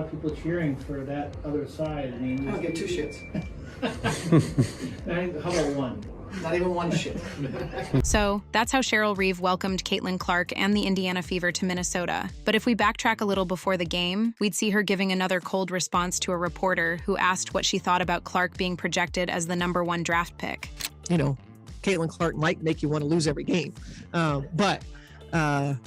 of people cheering for that other side. I mean, I don't give two shits. how about one? Not even one shit. So that's how Cheryl Reeve welcomed Caitlin Clark and the Indiana Fever to Minnesota. But if we backtrack a little before the game, we'd see her giving another cold response to a reporter who asked what she thought about Clark being projected as the #1 draft pick. You know, Caitlin Clark might make you want to lose every game, but not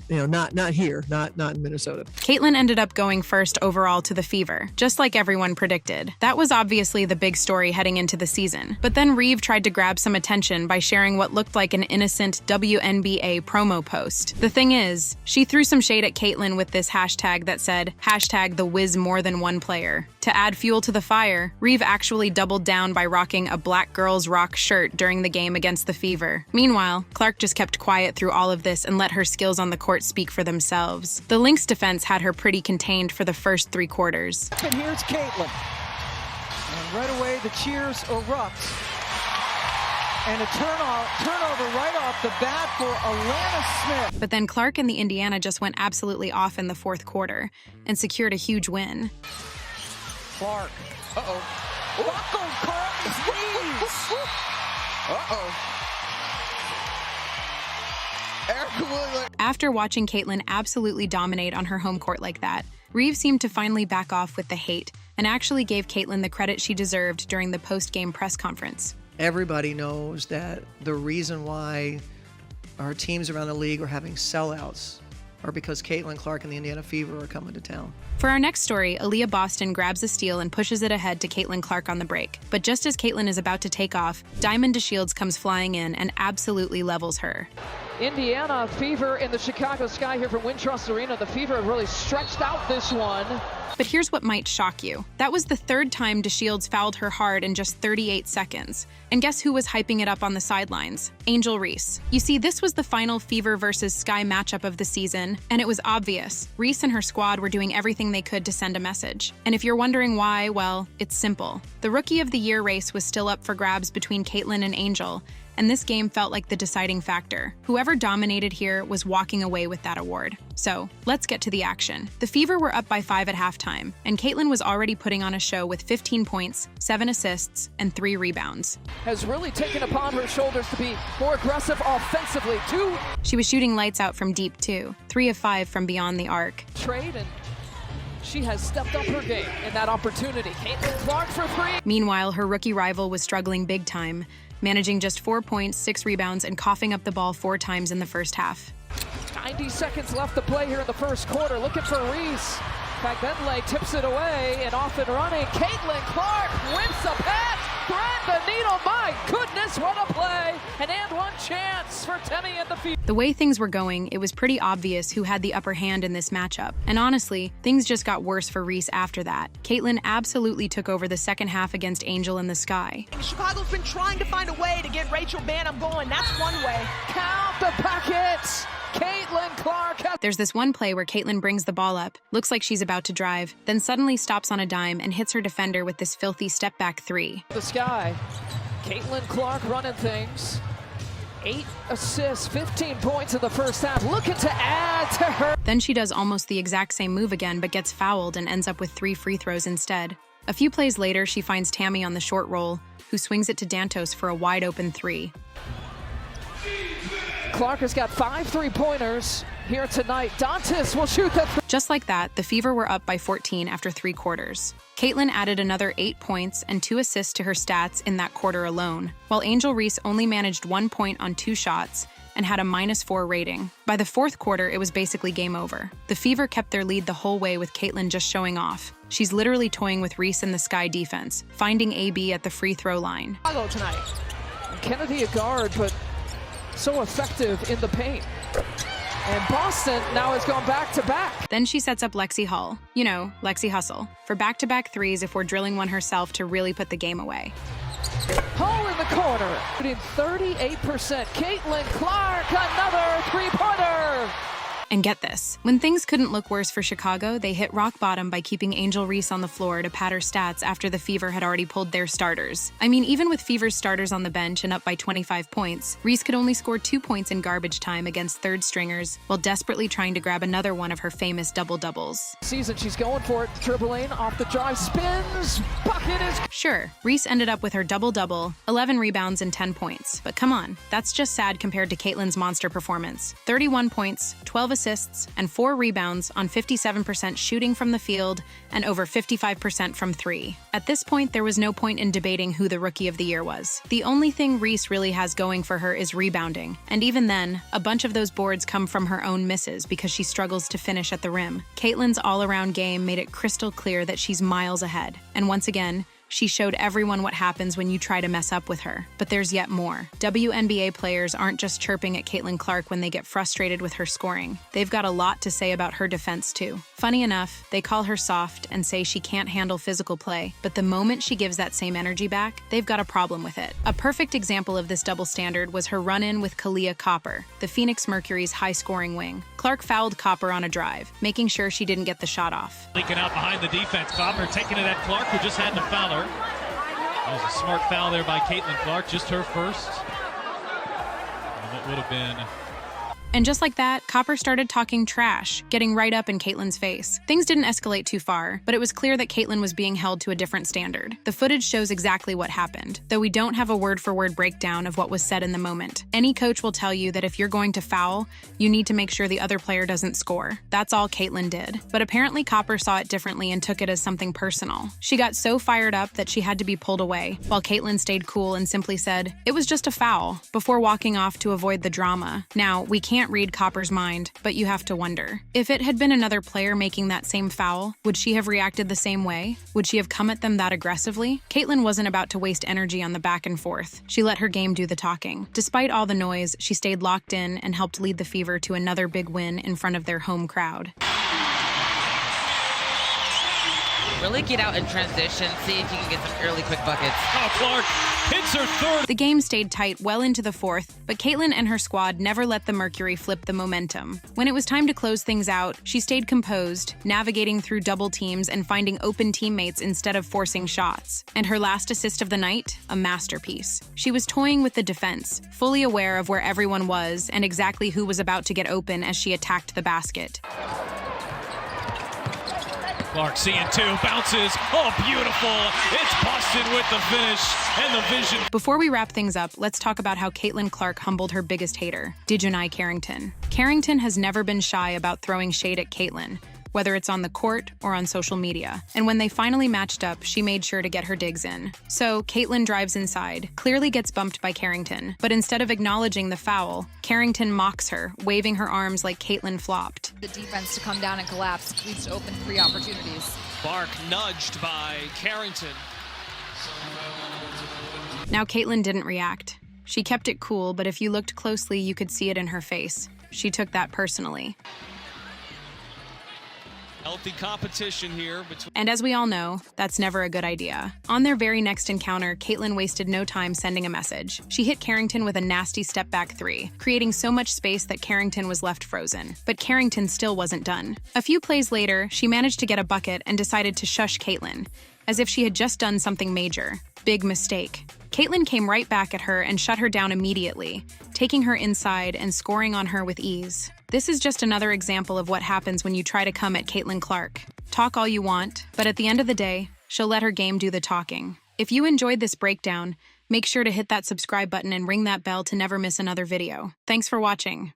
here, not in Minnesota. Caitlin ended up going first overall to the Fever, just like everyone predicted. That was obviously the big story heading into the season. But then Reeve tried to grab some attention by sharing what looked like an innocent WNBA promo post. The thing is, she threw some shade at Caitlin with this hashtag that said, #TheWizMoreThanOnePlayer. To add fuel to the fire, Reeve actually doubled down by rocking a Black Girls Rock shirt during the game against the Fever. Meanwhile, Clark just kept quiet through all of this and let her skills on the court speak for themselves. The Lynx defense had her pretty contained for the first 3 quarters. And here's Caitlin. And right away, the cheers erupt. And a turnover right off the bat for Alana Smith. But then Clark and the Indiana just went absolutely off in the 4th quarter and secured a huge win. Clark. Uh-oh. Buckled Carlton's knees. Uh-oh. After watching Caitlin absolutely dominate on her home court like that, Reeve seemed to finally back off with the hate and actually gave Caitlin the credit she deserved during the post-game press conference. Everybody knows that the reason why our teams around the league are having sellouts are because Caitlin Clark and the Indiana Fever are coming to town. For our next story, Aaliyah Boston grabs a steal and pushes it ahead to Caitlin Clark on the break. But just as Caitlin is about to take off, Diamond DeShields comes flying in and absolutely levels her. Indiana Fever in the Chicago sky here from Wintrust Arena. The Fever have really stretched out this one. But here's what might shock you. That was the 3rd time DeShields fouled her hard in just 38 seconds. And guess who was hyping it up on the sidelines? Angel Reese. You see, this was the final Fever versus Sky matchup of the season, and it was obvious. Reese and her squad were doing everything they could to send a message. And if you're wondering why, well, it's simple. The Rookie of the Year race was still up for grabs between Caitlin and Angel, and this game felt like the deciding factor. Whoever dominated here was walking away with that award. So, let's get to the action. The Fever were up by 5 at halftime, and Caitlin was already putting on a show with 15 points, 7 assists, and 3 rebounds. Has really taken upon her shoulders to be more aggressive offensively, too. She was shooting lights out from deep, too. 3 of 5 from beyond the arc. Trade, and she has stepped up her game in that opportunity. Caitlin Clark for 3. Meanwhile, her rookie rival was struggling big time, managing just 4 points, 6 rebounds, and coughing up the ball 4 times in the first half. 90 seconds left to play here in the first quarter. Looking for Reese. Bentley tips it away and off and running. Caitlin Clark whips a pass, thread the needle. My goodness, what a play! An and one chance for Temmie and the Fever. The way things were going, it was pretty obvious who had the upper hand in this matchup. And honestly, things just got worse for Reese after that. Caitlin absolutely took over the second half against Angel in the Sky. Chicago's been trying to find a way to get Rachel Banham going. That's one way. Count the packets! Caitlin Clark. There's this one play where Caitlin brings the ball up, looks like she's about to drive, then suddenly stops on a dime and hits her defender with this filthy step-back 3. The Sky. Caitlin Clark running things. 8 assists, 15 points in the first half. Looking to add to her. Then she does almost the exact same move again, but gets fouled and ends up with 3 free throws instead. A few plays later, she finds Tammie on the short roll, who swings it to Dantos for a wide-open 3. Clark has got 5 3-pointers here tonight. Dantos will shoot the Just like that, the Fever were up by 14 after 3 quarters. Caitlin added another 8 points and 2 assists to her stats in that quarter alone, while Angel Reese only managed 1 point on 2 shots and had a -4 rating. By the 4th quarter, it was basically game over. The Fever kept their lead the whole way with Caitlin just showing off. She's literally toying with Reese in the Sky defense, finding AB at the free throw line. Tonight. Kennedy a guard, but so effective in the paint. And Boston now has gone back-to-back. Then she sets up Lexi Hull, you know, Lexi Hustle, for back-to-back 3s if we're drilling one herself to really put the game away. Hull in the corner, shooting 38%. Caitlin Clark, another 3-pointer. And get this, when things couldn't look worse for Chicago, they hit rock bottom by keeping Angel Reese on the floor to pad her stats after the Fever had already pulled their starters. I mean, even with Fever's starters on the bench and up by 25 points, Reese could only score 2 points in garbage time against third stringers while desperately trying to grab another one of her famous double-doubles. Season, she's going for it, dribbling, off the drive, spins, bucket is... Sure, Reese ended up with her double-double, 11 rebounds and 10 points. But come on, that's just sad compared to Caitlin's monster performance. 31 points, 12 assists, and 4 rebounds on 57% shooting from the field and over 55% from three. At this point, there was no point in debating who the Rookie of the Year was. The only thing Reese really has going for her is rebounding. And even then, a bunch of those boards come from her own misses because she struggles to finish at the rim. Caitlin's all-around game made it crystal clear that she's miles ahead. And once again, she showed everyone what happens when you try to mess up with her. But there's yet more. WNBA players aren't just chirping at Caitlin Clark when they get frustrated with her scoring. They've got a lot to say about her defense, too. Funny enough, they call her soft and say she can't handle physical play, but the moment she gives that same energy back, they've got a problem with it. A perfect example of this double standard was her run-in with Kalia Copper, the Phoenix Mercury's high-scoring wing. Clark fouled Copper on a drive, making sure she didn't get the shot off. Leaking out behind the defense. Copper taking it at Clark, who just had to foul her. That was a smart foul there by Caitlin Clark, just her first. And it would have been... And just like that, Copper started talking trash, getting right up in Caitlin's face. Things didn't escalate too far, but it was clear that Caitlin was being held to a different standard. The footage shows exactly what happened, though we don't have a word-for-word breakdown of what was said in the moment. Any coach will tell you that if you're going to foul, you need to make sure the other player doesn't score. That's all Caitlin did. But apparently Copper saw it differently and took it as something personal. She got so fired up that she had to be pulled away, while Caitlin stayed cool and simply said, "It was just a foul," before walking off to avoid the drama. Now, we can't read Copper's mind, but you have to wonder. If it had been another player making that same foul, would she have reacted the same way? Would she have come at them that aggressively? Caitlin wasn't about to waste energy on the back and forth. She let her game do the talking. Despite all the noise, she stayed locked in and helped lead the Fever to another big win in front of their home crowd. Really get out in transition, see if you can get some early quick buckets. Oh, Clark hits her third. The game stayed tight well into the fourth, but Caitlin and her squad never let the Mercury flip the momentum. When it was time to close things out, she stayed composed, navigating through double teams and finding open teammates instead of forcing shots. And her last assist of the night, a masterpiece. She was toying with the defense, fully aware of where everyone was and exactly who was about to get open as she attacked the basket. Clark seeing two, bounces, oh beautiful, it's Boston with the finish and the vision. Before we wrap things up, let's talk about how Caitlin Clark humbled her biggest hater, Dejanai Carrington. Carrington has never been shy about throwing shade at Caitlin, whether it's on the court or on social media. And when they finally matched up, she made sure to get her digs in. So Caitlin drives inside, clearly gets bumped by Carrington, but instead of acknowledging the foul, Carrington mocks her, waving her arms like Caitlin flopped. The defense to come down and collapse leads to open three opportunities. Clark nudged by Carrington. Now Caitlin didn't react. She kept it cool, but if you looked closely, you could see it in her face. She took that personally. Healthy competition here between... And as we all know, that's never a good idea. On their very next encounter, Caitlin wasted no time sending a message. She hit Carrington with a nasty step-back three, creating so much space that Carrington was left frozen. But Carrington still wasn't done. A few plays later, she managed to get a bucket and decided to shush Caitlin, as if she had just done something major. Big mistake. Caitlin came right back at her and shut her down immediately, taking her inside and scoring on her with ease. This is just another example of what happens when you try to come at Caitlin Clark. Talk all you want, but at the end of the day, she'll let her game do the talking. If you enjoyed this breakdown, make sure to hit that subscribe button and ring that bell to never miss another video. Thanks for watching.